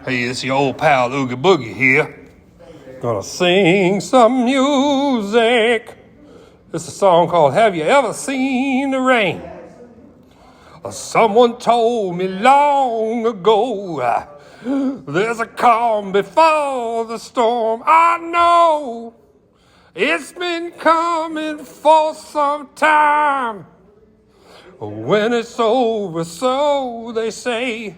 Hey, it's your old pal Oogie Boogie here. Gonna sing some music. It's a song called Have You Ever Seen the Rain? Someone told me long ago there's a calm before the storm. I know it's been coming for some time. When it's over, so they say,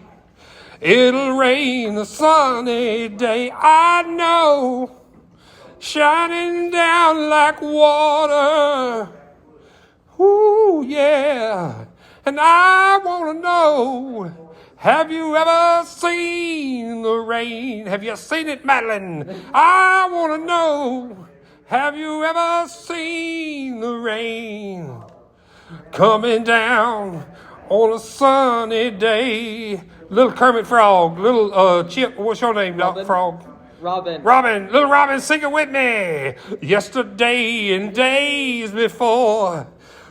it'll rain a sunny day. I know, shining down like water. Ooh, yeah. And I want to know, have you ever seen the rain? Have you seen it, Madeline? I want to know, have you ever seen the rain coming down on a sunny day? Little Kermit Frog, little Chip, what's your name, Robin. Frog? Robin, Little Robin, sing it with me. Yesterday and days before,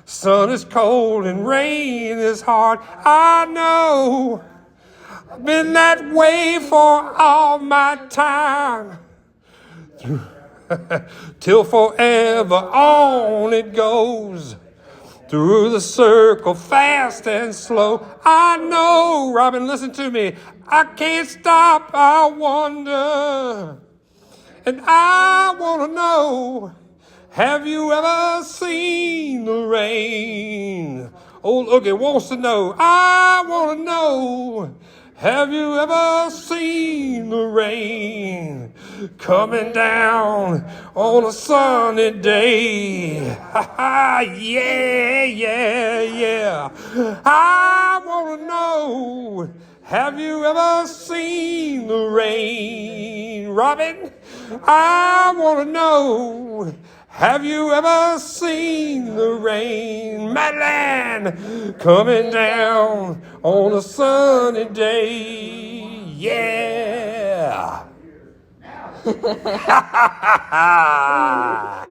sun is cold and rain is hard. I know, I've been that way for all my time. Till forever on it goes. Through the circle, fast and slow. I know, Robin, listen to me. I can't stop, I wonder. And I want to know, have you ever seen the rain? Old Oogie wants to know. I want to know, have you ever seen the rain coming down on a sunny day? Ha ha, yeah, yeah, yeah. I want to know, have you ever seen the rain? Robin, I want to know, have you ever seen the rain? Madeline, coming down on a sunny day. Yeah.